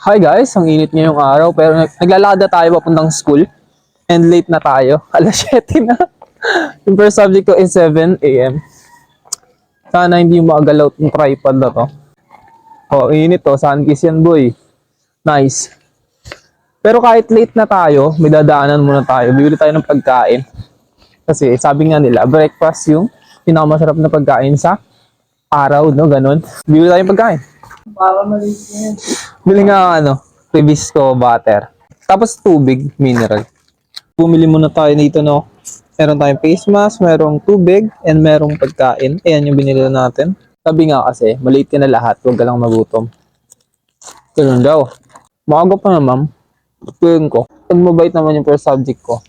Hi guys, ang init ngayong araw pero naglalakad na tayo papuntang school and late na tayo. Alas 7 na. Yung first subject ko is 7 a.m. Sana hindi magalaw yung tripod na to. Oh, init to. Sunkiss yan boy. Nice. Pero kahit late na tayo, may dadaanan muna tayo. Bibili tayo ng pagkain. Kasi sabi nga nila, breakfast yung pinakamasarap na pagkain sa araw, no? Ganon. Bibili tayo ng pagkain. Para maliit na yan. Bili nga Ribisco butter. Tapos tubig, mineral. Bumili muna tayo dito, no? Meron tayong face mask, merong tubig, and merong pagkain. Ayan yung binili natin. Sabi nga kasi, maliit ka na lahat, huwag ka lang magutom. Ganun daw. Maaga pa na, ma'am. Tuwing ko. Pag mabait naman yung first subject ko.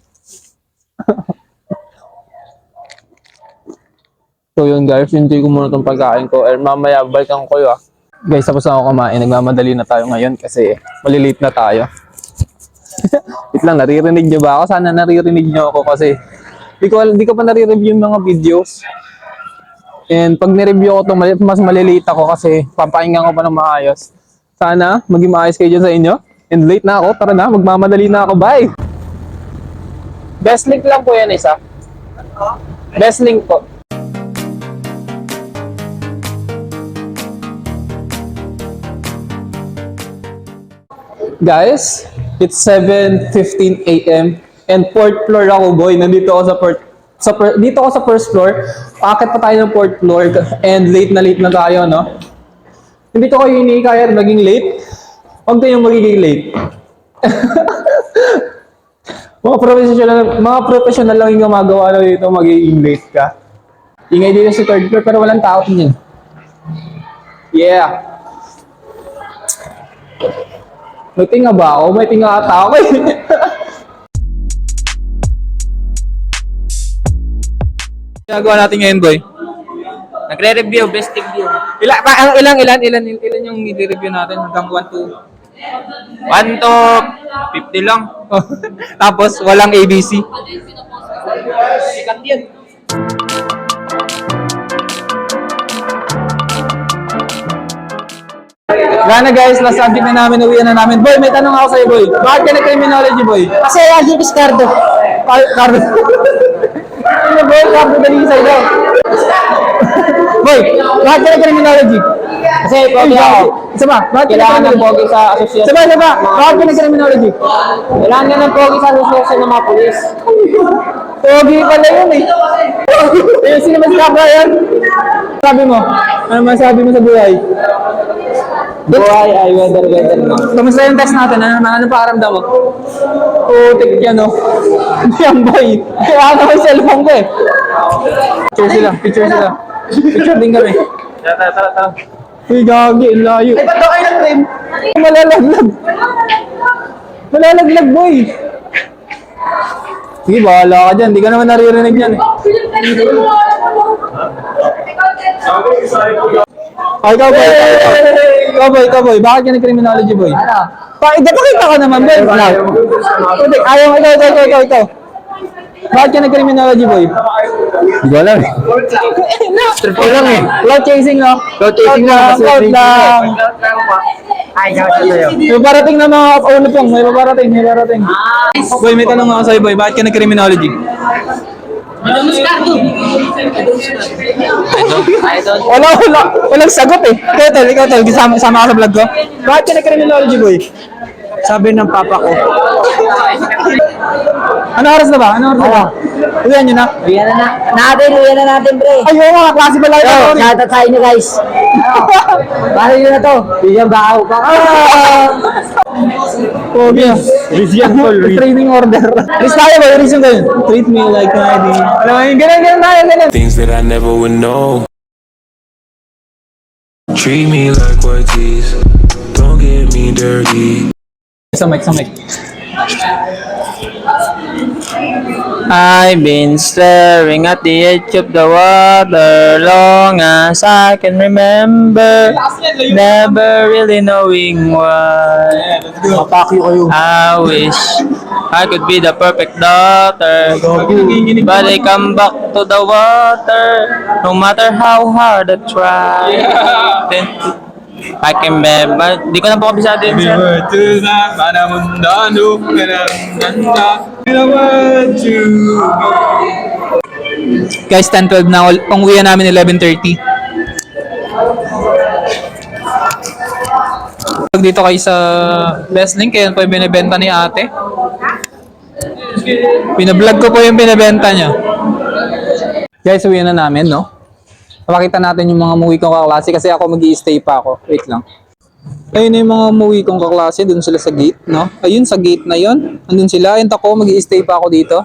So yun guys, enjoy ko muna itong pagkain ko. And mamaya, balikan ko kayo Guys, tapos na ako kumain. Nagmamadali na tayo ngayon kasi malilate na tayo. Wait lang, naririnig nyo ba ako? Sana naririnig nyo ako kasi di ko pa nare-review yung mga videos. And pag nireview ko ito, mas malilate ako kasi papahingan ko pa ng maayos. Sana maging maayos kayo dyan sa inyo. And late na ako. Tara na, magmamadali na ako. Bye! Best link lang po yan isa. Best link po. Guys, it's 7:15 a.m. and fourth floor ako, boy. Nandito ako dito ako sa first floor. Akit pa tayo ng fourth floor and late na tayo, no? Hindi ko kayo inikaya maging late. Huwag kayong magiging late. mga professional lang yung gumagawa na dito magiging late ka. Ingay dito sa third floor pero walang tao din. Yeah. May tinga ba ako? May tinga ata ako eh. Ginagawa natin ngayon, boy. Nagre-review, best review. Ilan yung i-review natin hanggang 1 to 1 to 50 lang. tapos walang ABC. Sikat yan. Gana guys, last subject na namin, uwian na namin. Boy, may tanong ako sa'yo, boy. Bakit ka na-criminology, boy? Kasi Alvin Piscardo. Cardo. Ano, boy? Cardo dali sa'yo daw. Boy, bakit ka na-criminology? Kasi pogi ako. Isa ba? Bakit ka Kailangan ng na-criminology? pogi sa asosasyon. Isa ba? Bakit ka na-criminology? Kailangan ng pogi sa asosasyon ng mga pulis. Pogi pala yun eh. Sino mas kapra yan? Sabi mo? Ano masabi mo sa buhay? Buhay ay weather lang. Kamusta yung test natin? Ano pakaramdam mo? Putik yan, no? Yan, boy. Kaya naman yung cellphone ko eh. Picture sila. Picture din kami. Tara. Uy, gagi, layo. Ay, ba't daw kayo ng trim? Malalaglag, boy. Sige, bahala ka dyan. Di ka naman naririnig yan eh. Ay, ikaw, boy. Bakit ka criminology, boy? Ano? Pakita ka naman, boy. Ayaw, ikaw. Bakit ka criminology, boy? Hindi ko alam eh. Triple lang eh. Cloud chasing, no? Cloud chasing lang. Cloud lang. Ay, sa'yo. May parating na mga ulo pong. May parating. Boy, may tanong ako sa'yo, boy. Bakit ka criminology? Walang sagot eh. Ikaw, tol. Sama ka sa vlog ko. Bakit ka criminology, boy? Sabi ng papa ko. Ano oras na ba? Uwihan nyo na? Uyan na natin, pre. Ay, oo nga, klase pala ito. Shoutout sa inyo, guys. Paano nyo na to? Bigyan ba ako? Pogi. Training order. List tayo ba? Reason ko yun. Treat me like my ID. Alam mo yun, ganun. Things that I never would know. Treat me like what these. Don't get me dirty. Sa mic. I've been staring at the edge of the water long as I can remember, never really knowing why. I wish I could be the perfect daughter, but I come back to the water, no matter how hard I try. Then I can remember. Di ko na po kabisado yun, sir. Guys, 10-12 na. Pang-uwi namin 11:30. Dito kayo sa Best Link, kaya po yung binibenta ni ate. Binablog ko po yung binibenta niya. Guys, uwi na namin, no? Papakita natin yung mga movie kong kaklase kasi ako mag-i-stay pa ako. Wait lang. Ayun na yung mga movie kong kaklase, dun sila sa gate, no? Ayun, sa gate na yun. Andun sila. Ayun ako, mag-i-stay pa ako dito.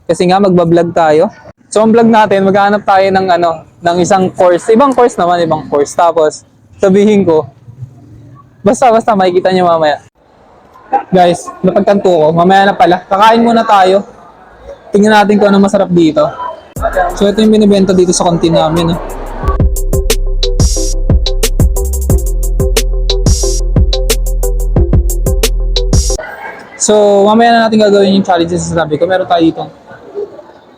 Kasi nga, magbablog tayo. So, ang vlog natin, maghanap tayo ng ng isang course. Ibang course naman, ibang course. Tapos, sabihin ko, basta, makikita nyo mamaya. Guys, napagtanto ko, mamaya na pala. Kakain muna tayo. Tingnan natin kung ano masarap dito. So, ito yung binibenta dito sa kantin namin, no? So, mamaya na natin gagawin yung challenges sa sabi ko. Meron tayo dito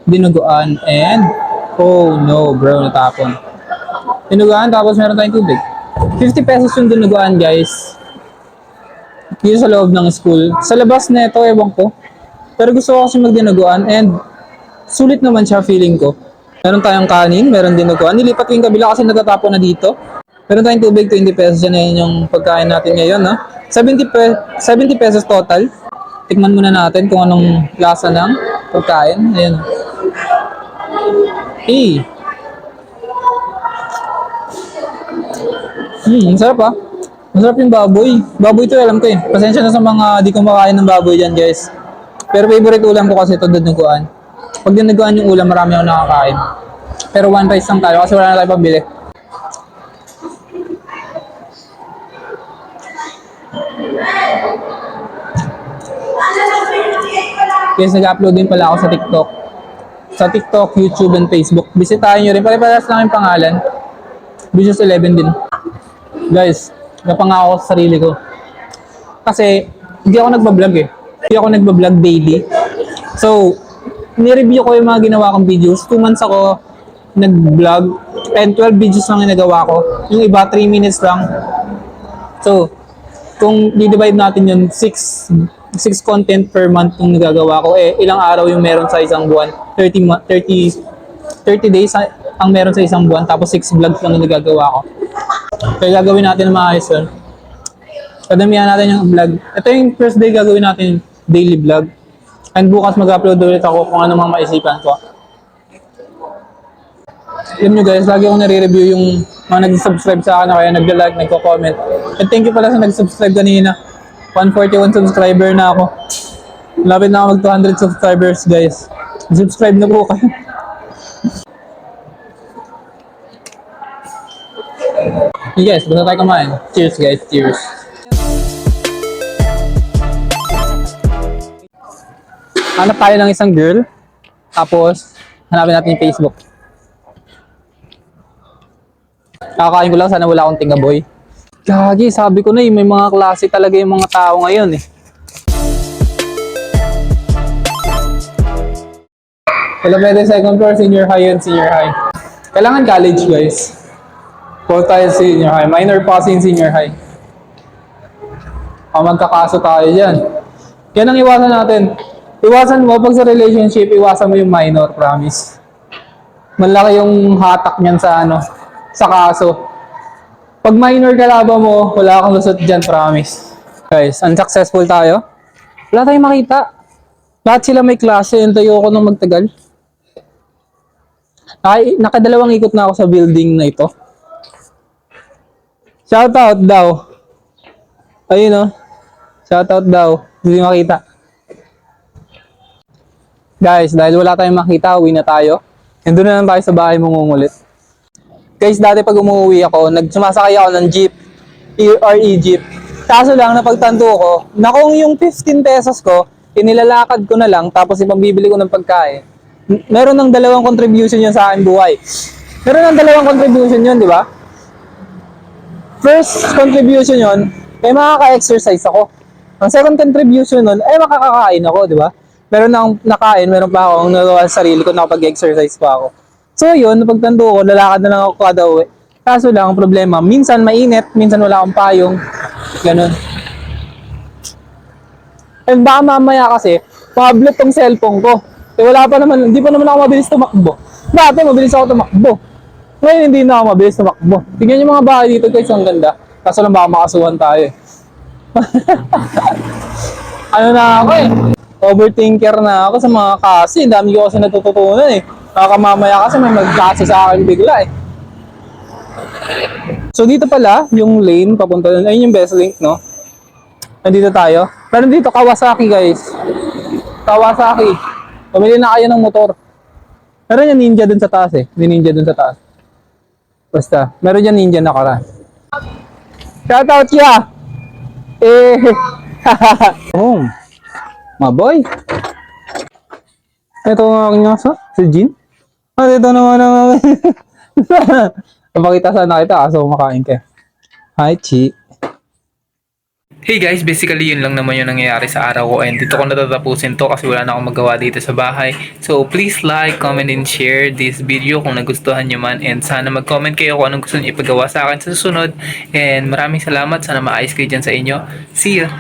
dinuguan and oh no bro, natapon. Dinuguan tapos meron tayong tubig. 50 pesos yung dinuguan, guys. Dito sa loob ng school. Sa labas na ito, ewan ko. Pero gusto ko kasi magdinuguan and sulit naman siya, feeling ko. Meron tayong kanin, meron dinuguan. Nilipat ko yung kabila kasi natatapon na dito. Meron tayong tubig, 20 pesos. Yan yung pagkain natin ngayon, no? 70 pesos total. Tikman muna natin kung anong lasa ng pagkain. Ayan. Hey. Masarap ah. Masarap yung baboy. Baboy to, alam ko eh. Pasensya na sa mga di kumakain ng baboy dyan, guys. Pero favorite ulam ko kasi ito, dinuguan. Pag dinuguan yung ulam, marami ako nakakain. Pero one rice lang tayo kasi wala na tayo pambili. Guys, nag-upload din pala ako sa TikTok. Sa TikTok, YouTube, and Facebook. Bisitahin nyo rin. Pare-parehas lang yung pangalan. Vicious 11 din. Guys, napangako ko sa sarili ko. Kasi, hindi ako nagbablog eh. Hindi ako nagbablog daily. So, nireview ko yung mga ginawa kong videos. 2 months ako nag-vlog. And 12 videos lang yung nagawa ko. Yung iba, 3 minutes lang. So, kung di-divide natin yun, 6 content per month yung nagagawa ko. Eh, ilang araw yung meron sa isang buwan? 30 days ang meron sa isang buwan. Tapos 6 vlogs lang yung nagagawa ko. Kaya gagawin natin ng maayos yun. Padamihan natin yung vlog. Ito yung first day gagawin natin daily vlog. And bukas mag-upload ulit ako kung ano mga maisipan ko. Alam nyo guys, lagi akong nare-review yung mga nag-subscribe sa akin, kaya nag-like, nagko-comment. And thank you pala sa nag-subscribe kanina. 141 subscriber na ako. Lapit na ako mag 200 subscribers, guys. Subscribe na po kayo. Hey guys, basta tayo kumain. Cheers guys, cheers. Hanap tayo ng isang girl. Tapos, hanapin natin yung Facebook. Kakakain ko lang, sana wala akong tingaboy. Gagi, sabi ko na may mga klase talaga yung mga tao ngayon eh. Hello, pwede second floor, senior high and senior high. Kailangan college, guys. Full tayo senior high. Minor pa kasi yung senior high. Magkakaso tayo dyan. Yan ang iwasan natin. Iwasan mo, pag sa relationship, iwasan mo yung minor, promise. Malaki yung hatak niyan sa sa kaso. Pag minor kalaban mo, wala kang lusot dyan, promise. Guys, unsuccessful tayo. Wala tayong makita. Lahat sila may klase, hintayo ako nang magtagal. Nakadalawang ikot na ako sa building na ito. Shoutout daw. Ayun o. Shoutout daw. Hindi makita. Guys, dahil wala tayong makita, uwi na tayo. Nandun na lang tayo sa bahay mangungulit. Guys, dati pag umuwi ako, sumasakay ako ng jeep or e-jeep. Kaso lang, napagtanto ko, na kung yung 15 pesos ko, inilalakad ko na lang, tapos ipambibili ko ng pagkain. Meron ng dalawang contribution yun sa aking buhay. Meron ng dalawang contribution yun, di ba? First contribution yun, makaka-exercise ako. Ang second contribution nun, makakakain ako, di ba? Meron na akong nakain, meron pa akong nagawa sa sarili ko, nakapag-exercise pa ako. So yun, napagtanto ko, lalakad na lang ako kada uwi. Kaso lang, ang problema, minsan mainit, minsan wala akong payong. Ganun. And baka mamaya kasi, tablet tong cellphone ko. Eh wala pa naman, hindi pa naman ako mabilis tumakbo. Dati mabilis ako tumakbo. Ngayon hindi na ako mabilis tumakbo. Tingnan yung mga bahay dito guys, ang ganda. Kaso lang baka makasuhan tayo eh. Ano na ako eh. Overthinker na ako sa mga kasi. Dami ko kasi natututunan eh. Baka mamaya kasi may mag-kasi sa akin bigla eh. So dito pala, yung lane papunta doon. Ayun yung best link, no? Nandito tayo. Pero dito, Kawasaki guys. Kawasaki. Pumili na kayo ng motor. Meron yung Ninja dun sa taas eh. May Ninja dun sa taas. Basta, meron yung Ninja na kara. Shoutout siya! Eh, oh, maboy. Ito ang aking aso, si Jean. Ah, ito naman ang napakita sana kita, aso kumakain ka. Hi, Chi. Hey guys, basically yun lang naman yung nangyayari sa araw ko and dito ko natatapusin to kasi wala na akong magawa dito sa bahay. So please like, comment, and share this video kung nagustuhan nyo man and sana mag-comment kayo kung anong gusto nyo ipagawa sa akin sa susunod and maraming salamat, sana maayos kayo dyan sa inyo. See ya!